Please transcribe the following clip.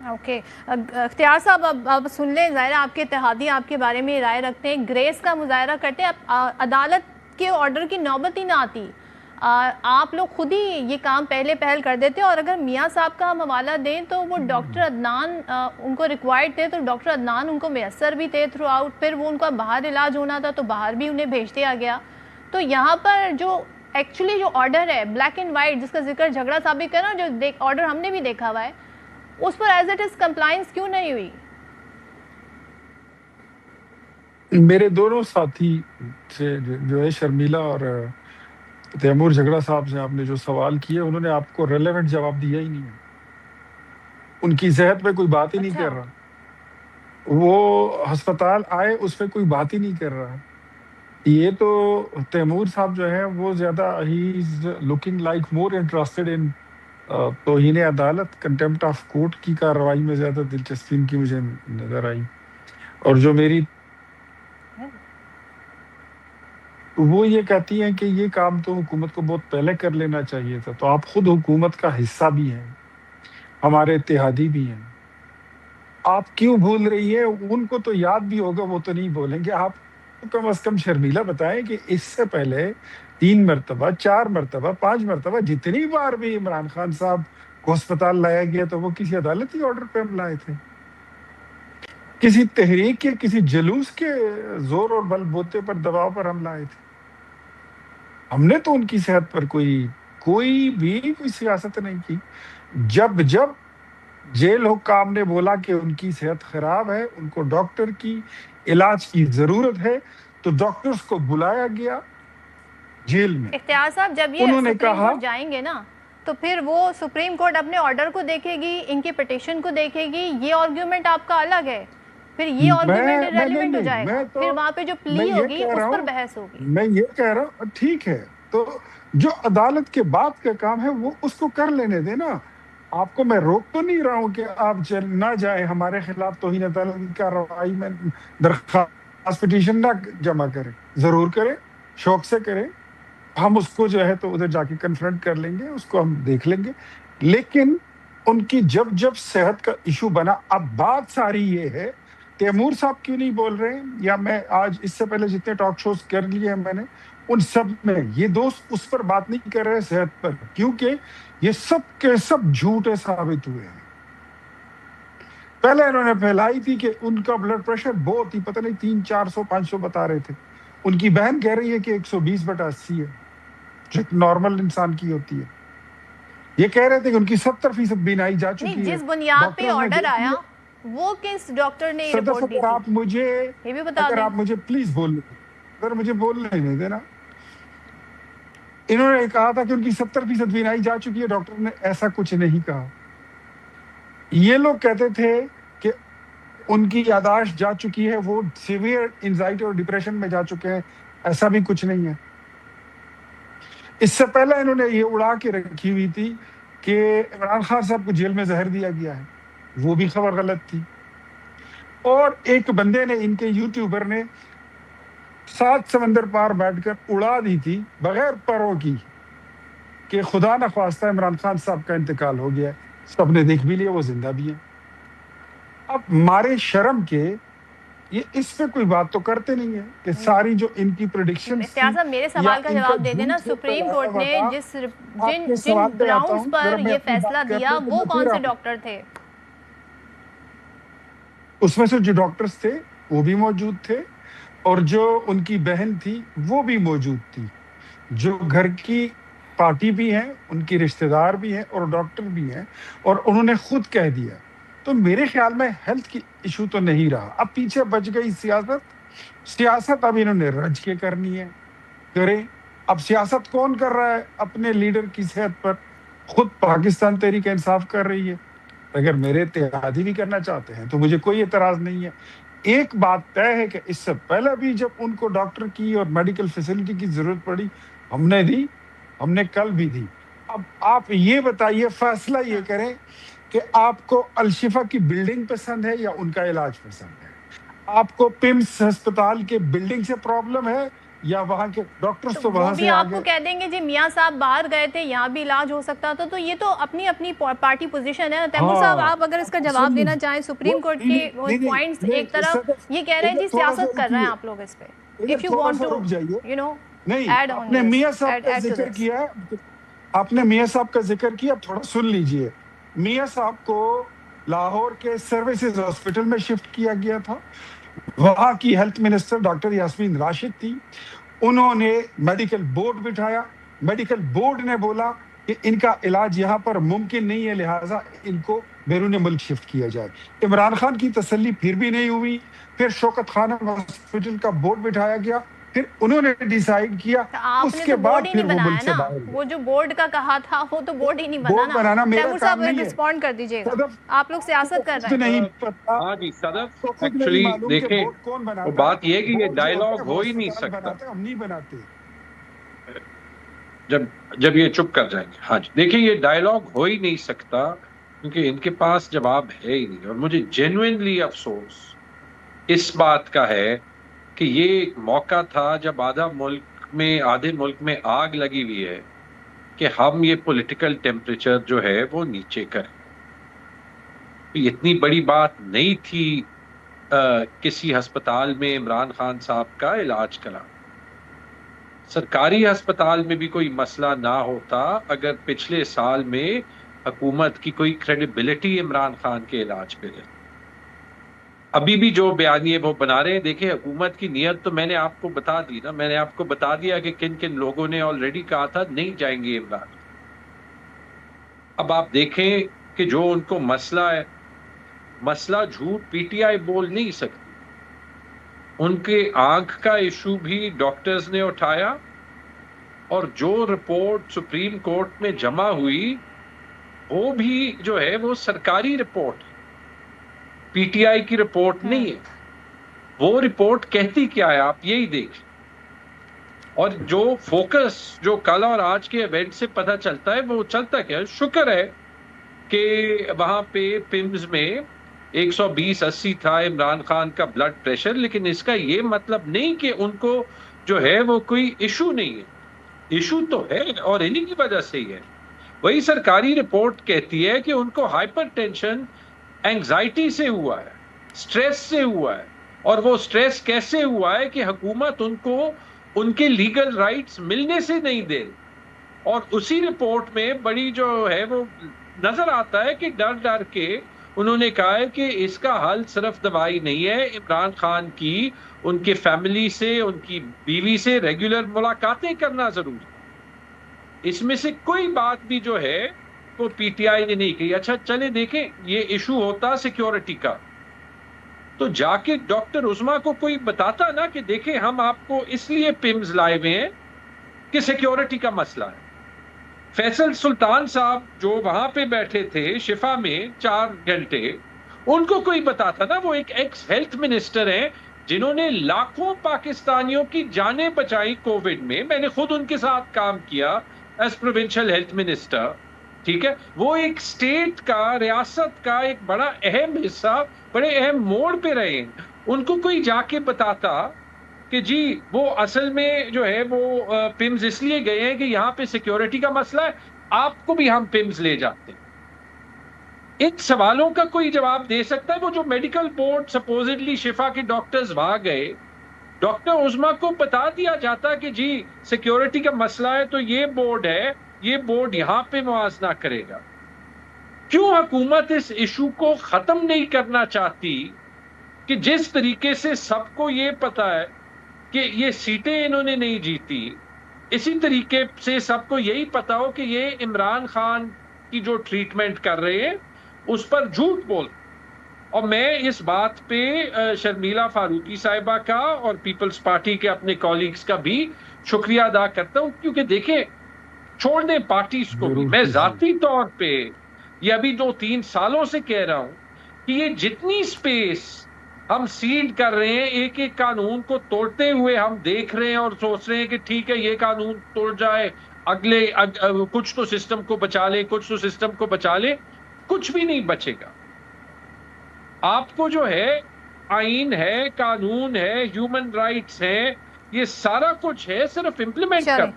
Okay اختیار صاحب، اب سن لیں، ظاہر آپ کے اتحادی آپ کے بارے میں رائے رکھتے ہیں، گریس کا مظاہرہ کرتے ہیں، عدالت کے آرڈر کی نوبت ہی نہ آتی، آپ لوگ خود ہی یہ کام پہل کر دیتے. اور اگر میاں صاحب کا ہم حوالہ دیں تو وہ ڈاکٹر عدنان ان کو ریکوائرڈ تھے، تو ڈاکٹر عدنان ان کو میسر بھی تھے تھرو آؤٹ. پھر وہ ان کا باہر علاج ہونا تھا تو باہر بھی انہیں بھیج دیا گیا. تو یہاں پر جو ایکچولی جو آرڈر ہے بلیک اینڈ وائٹ جس کا ذکر جھگڑا صاحب بھی کر رہا، جو آرڈر ہم نے بھی دیکھا ہوا ہے، اس پر ایز اٹ از کمپلائنس کیوں نہیں ہوئی؟ میرے دونوں ساتھی سے جو ہے شرمیلا اور تیمور جھگڑا صاحب سے آپ نے جو سوال کیے، انہوں نے آپ کو ریلیونٹ جواب دیا ہی نہیں ہے. ان کی صحت پہ کوئی بات ہی نہیں کر رہا. وہ ہسپتال آئے اس پہ کوئی بات ہی نہیں کر رہا. یہ تو تیمور صاحب جو ہے وہ زیادہ ہی is looking like more interested in توہین عدالت، کنٹمپٹ آف کورٹ کی کارروائی میں زیادہ دلچسپی ان کی مجھے نظر آئی. اور جو میری وہ یہ کہتی ہیں کہ یہ کام تو حکومت کو بہت پہلے کر لینا چاہیے تھا. تو آپ خود حکومت کا حصہ بھی ہیں، ہمارے اتحادی بھی ہیں، آپ کیوں بھول رہی ہے؟ ان کو تو یاد بھی ہوگا، وہ تو نہیں بولیں گے. آپ کم از کم شرمیلا بتائیں کہ اس سے پہلے 3 مرتبہ 4 مرتبہ 5 مرتبہ جتنی بار بھی عمران خان صاحب کو ہسپتال لایا گیا تو وہ کسی عدالتی آرڈر پہ ہم لائے تھے، کسی تحریک کے کسی جلوس کے زور اور بل بوتے پر دباؤ پر ہم لائے تھے. ہم نے تو ان کی صحت پر کوئی سیاست نہیں کی. جب جیل حکام نے بولا کہ ان کی صحت خراب ہے، ان کو ڈاکٹر کی علاج کی ضرورت ہے، تو ڈاکٹرز کو بلایا گیا جیل میں. اختیار صاحب، جب یہ انہوں نے سپریم کہا کورٹ جائیں گے نا تو پھر وہ سپریم کورٹ اپنے آرڈر کو دیکھے گی، ان کی پٹیشن کو دیکھے گی. یہ آرگیومنٹ آپ کا الگ ہے، پھر یہ آرگیومنٹ میں ریلیونٹ ہو جائے گا. پھر وہاں پہ جو میں پلی یہ ہوگی کہہ رہا اس پر ہوں بحث ہوگی. میں یہ کہہ رہا ہوں ٹھیک ہے، تو جو عدالت کے بعد کا کام ہے وہ اس کو کر لینے دیں نا. آپ کو میں روک تو نہیں رہا ہوں کہ آپ نہ جائیں ہمارے خلاف توہین عدالت کی کارروائی میں درخواست پٹیشن نہ جمع کریں. ضرور کریں، شوق سے کریں. ہم اس کو جو ہے تو ادھر جا کے کنفرنٹ کر لیں گے، اس کو ہم دیکھ لیں گے. لیکن ان کی جب صحت کا ایشو بنا، اب بات ساری یہ ہے تیمور صاحب کیوں نہیں بول رہے ہیں، یا میں آج اس سے پہلے جتنے ٹاک شوز کر لیے ہیں میں نے ان سب میں یہ دوست اس پر بات نہیں کر رہے صحت پر، کیونکہ یہ سب کے سب جھوٹے ثابت ہوئے ہیں. پہلے انہوں نے پھیلائی تھی کہ ان کا بلڈ پریشر بہت ہی پتہ نہیں 300 400 500 بتا رہے تھے. ان کی بہن کہہ رہی ہے کہ 120/80 ہے، جو نارمل انسان کی ہوتی ہے. یہ کہہ رہے تھے کہ ان کی 70% بینائی جا نہیں، چکی ہے. جس بنیاد پہ ڈاکٹرز نے آرڈر دیکھ آیا لیا. وہ کس ڈاکٹر نے صدف، رپورٹ دی تھی یہ بھی بتا اگر دیں. آپ مجھے پلیز مجھے بولنے نہیں دینا. انہوں نے کہا تھا کہ ان کی 70% بینائی جا چکی ہے، ڈاکٹر نے ایسا کچھ نہیں کہا. یہ لوگ کہتے تھے کہ ان کی یاداشت جا چکی ہے، وہ سیویئر انزائٹی اور ڈپریشن میں جا چکے ہیں. ایسا بھی کچھ نہیں ہے. اس سے پہلے انہوں نے یہ اڑا کے رکھی ہوئی تھی کہ عمران خان صاحب کو جیل میں زہر دیا گیا ہے، وہ بھی خبر غلط تھی. اور ایک بندے نے، ان کے یوٹیوبر نے 7 سمندر پار بیٹھ کر اڑا دی تھی بغیر پروں کی کہ خدا نخواستہ عمران خان صاحب کا انتقال ہو گیا ہے. سب نے دیکھ بھی لیا، وہ زندہ بھی ہیں. اب مارے شرم کے یہ اس پہ کوئی بات تو کرتے نہیں ہے کہ ساری جو ان کی پریڈکشنز اختیار تھی صاحب میرے یا سوال کا ان کا جواب دے دینا. جھوٹ جو سپریم پھیلایا کورٹ ہوا نے تھا. آپ کے جن سوال پہ آتا گراؤنڈز ہوں، پر ذرا میں یہ اپنی فیصلہ بات کر دیا لوں تو وہ میں کون پھر سے آؤں. ڈاکٹر تھے؟ اس میں سے جو ڈاکٹرز تھے وہ بھی موجود تھے، اور جو ان کی بہن تھی وہ بھی موجود تھی، جو گھر کی پارٹی بھی ہیں، ان کی رشتہ دار بھی ہیں اور ڈاکٹر بھی ہیں. اور انہوں نے خود کہہ دیا. تو میرے خیال میں ہیلتھ کی ایشو تو نہیں رہا. اب پیچھے بچ گئی سیاست اب انہوں نے رج کے کرنی ہے، کریں. اب سیاست کون کر رہا ہے اپنے لیڈر کی صحت پر؟ خود پاکستان تحریک انصاف کر رہی ہے. اگر میرے اتحادی بھی کرنا چاہتے ہیں تو مجھے کوئی اعتراض نہیں ہے. ایک بات طے ہے کہ اس سے پہلے بھی جب ان کو ڈاکٹر کی اور میڈیکل فیسلٹی کی ضرورت پڑی ہم نے دی، ہم نے کل بھی دی. اب آپ یہ بتائیے، فیصلہ یہ کریں کہ آپ کو الشفا کی بلڈنگ پسند ہے یا ان کا علاج پسند ہے. آپ کو پمس ہسپتال کے بلڈنگ سے پرابلم ہے یا وہاں کے ڈاکٹرز تو وہ وہاں بھی سے آپ آگے. کو کہہ دیں گے جی میاں صاحب باہر گئے تھے یہاں بھی علاج ہو سکتا تھا, تو یہ تو اپنی اپنی پارٹی پوزیشن ہے. تیمور صاحب آپ اگر اس کا جواب دینا چاہیں, سپریم کورٹ کے پوائنٹس ایک طرف یہ کہہ رہے ہیں جی سیاست کر رہے ہیں آپ لوگ اس پہ, if you want to you know نہیں, add on آپ نے this, میاں صاحب کا add to ذکر this. کیا ہے, آپ نے میاں صاحب کا ذکر کیا, تھوڑا سن لیجئے. میاں صاحب کو لاہور کے سروسز ہاسپٹل میں شفٹ کیا گیا تھا. وہاں کی health minister doctor Yasmin Rashid تھی. انہوں نے میڈیکل بورڈ بٹھایا. میڈیکل بورڈ نے بولا کہ ان کا علاج یہاں پر ممکن نہیں ہے, لہٰذا ان کو بیرون ملک شفٹ کیا جائے. عمران خان کی تسلی پھر بھی نہیں ہوئی. پھر شوکت خانم ہاسپٹل کا بورڈ بٹھایا گیا. پھر انہوں نے ڈیسائیڈ کیا, آپ اس نے کے تو بعد بورڈ ہی پھر نہیں وہ بنایا ملک سے نا, باہر گئے. وہ جو بورڈ کا کہا تھا وہ تو بورڈ ہی نہیں بنا بورڈ بنانا میرا تیمور کام صاحب نہیں ہے. رسپونڈ کر دیجئے گا, صدف, آپ لوگ سیاست کر رہے خود ہیں. نہیں پتا, ہاں جی آپ کو صدف, خود نہیں ایکچولی معلوم کہ دیکھیں بورڈ کون وہ بناتا ہے. بات یہ ہے کہ یہ بورڈ جو ہوتا ڈائلاگ ہے ہو وہ ہی نہیں اسپتال سکتا. بناتے ہیں, ہم نہیں بناتے. جب یہ چپ کر جائیں گے. ہاں جی دیکھیں یہ ڈائلاگ ہو ہی نہیں سکتا کیونکہ ان کے پاس جواب ہے ہی نہیں. اور مجھے جینوئنلی افسوس اس بات کا ہے کہ یہ ایک موقع تھا جب آدھے ملک میں آگ لگی ہوئی ہے کہ ہم یہ پولیٹیکل ٹیمپریچر جو ہے وہ نیچے کریں. اتنی بڑی بات نہیں تھی کسی ہسپتال میں عمران خان صاحب کا علاج کرا. سرکاری ہسپتال میں بھی کوئی مسئلہ نہ ہوتا اگر پچھلے سال میں حکومت کی کوئی کریڈیبلٹی عمران خان کے علاج پہ رہتی. ابھی بھی جو بیانیے وہ بنا رہے ہیں, دیکھیں حکومت کی نیت تو میں نے آپ کو بتا دی نا. میں نے آپ کو بتا دیا کہ کن کن لوگوں نے آلریڈی کہا تھا نہیں جائیں گے عمران. اب آپ دیکھیں کہ جو ان کو مسئلہ ہے, مسئلہ جھوٹ پی ٹی آئی بول نہیں سکتی. ان کے آنکھ کا ایشو بھی ڈاکٹرز نے اٹھایا, اور جو رپورٹ سپریم کورٹ میں جمع ہوئی وہ بھی جو ہے وہ سرکاری رپورٹ ہے, پی ٹی آئی کی رپورٹ نہیں ہے. وہ رپورٹ کہتی کیا ہے آپ یہی دیکھیں. اور جو فوکس جو کل اور آج کے ایونٹ سے پتہ چلتا ہے وہ چلتا کیا ہے. شکر ہے کہ وہاں پہ پمز میں 120/80 تھا عمران خان کا بلڈ پریشر, لیکن اس کا یہ مطلب نہیں کہ ان کو جو ہے وہ کوئی ایشو نہیں ہے. ایشو تو ہے اور انہی کی وجہ سے ہی ہے. وہی سرکاری رپورٹ کہتی ہے کہ ان کو ہائپر ٹینشن اینگزائٹی سے ہوا ہے, سٹریس سے ہوا ہے. اور وہ سٹریس کیسے ہوا ہے کہ حکومت ان کو ان کے لیگل رائٹس ملنے سے نہیں دے. اور اسی رپورٹ میں بڑی جو ہے وہ نظر آتا ہے کہ ڈر ڈر کے انہوں نے کہا ہے کہ اس کا حل صرف دوائی نہیں ہے, عمران خان کی ان کے فیملی سے, ان کی بیوی سے ریگولر ملاقاتیں کرنا ضروری. اس میں سے کوئی بات بھی جو ہے وہ پی ٹی آئی نے نہیں کہی. اچھا چلے دیکھیں یہ ایشو ہوتا سیکیورٹی کا تو جا کے ڈاکٹر عظما کو کوئی بتاتا نا کہ دیکھیں ہم آپ کو اس لیے پمز لائے ہوئے ہیں کہ سیکیورٹی کا مسئلہ ہے. فیصل سلطان صاحب جو وہاں پہ بیٹھے تھے شفا میں 4 گھنٹے, ان کو کوئی بتاتا نا. وہ ایک ایکس ہیلتھ منسٹر ہیں جنہوں نے لاکھوں پاکستانیوں کی جانیں بچائی کووڈ میں. میں نے خود ان کے ساتھ کام کیا ایز پروونشل ہیلتھ منسٹر. ٹھیک ہے, وہ ایک سٹیٹ کا, ریاست کا ایک بڑا اہم حصہ, بڑے اہم موڑ پہ رہے ہیں. ان کو کوئی جا کے بتاتا کہ جی وہ اصل میں جو ہے وہ پمز اس لیے گئے ہیں کہ یہاں پہ سیکیورٹی کا مسئلہ ہے, آپ کو بھی ہم پمز لے جاتے ہیں. ان سوالوں کا کوئی جواب دے سکتا ہے؟ وہ جو میڈیکل بورڈ سپوزڈلی شفا کے ڈاکٹرز وہاں گئے, ڈاکٹر عظما کو بتا دیا جاتا کہ جی سیکیورٹی کا مسئلہ ہے تو یہ بورڈ ہے, یہ بورڈ یہاں پہ موازنہ کرے گا. کیوں حکومت اس ایشو کو ختم نہیں کرنا چاہتی کہ جس طریقے سے سب کو یہ پتا ہے کہ یہ سیٹیں انہوں نے نہیں جیتی, اسی طریقے سے سب کو یہی پتا ہو کہ یہ عمران خان کی جو ٹریٹمنٹ کر رہے ہیں اس پر جھوٹ بول. اور میں اس بات پہ شرمیلا فاروقی صاحبہ کا اور پیپلز پارٹی کے اپنے کولیگز کا بھی شکریہ ادا کرتا ہوں, کیونکہ دیکھیں چھوڑ دیں پارٹیز کو بھی, میں ذاتی طور پہ یہ ابھی 2-3 سالوں سے کہہ رہا ہوں کہ یہ جتنی سپیس ہم سیڈ کر رہے ہیں, ایک ایک قانون کو توڑتے ہوئے ہم دیکھ رہے ہیں اور سوچ رہے ہیں کہ ٹھیک ہے یہ قانون توڑ جائے, اگلے کچھ تو سسٹم کو بچا لیں, کچھ تو سسٹم کو بچا لیں. کچھ بھی نہیں بچے گا. آپ کو جو ہے آئین ہے, قانون ہے, ہیومن رائٹس ہیں, یہ سارا کچھ ہے، صرف امپلیمنٹ چلیں کرنا.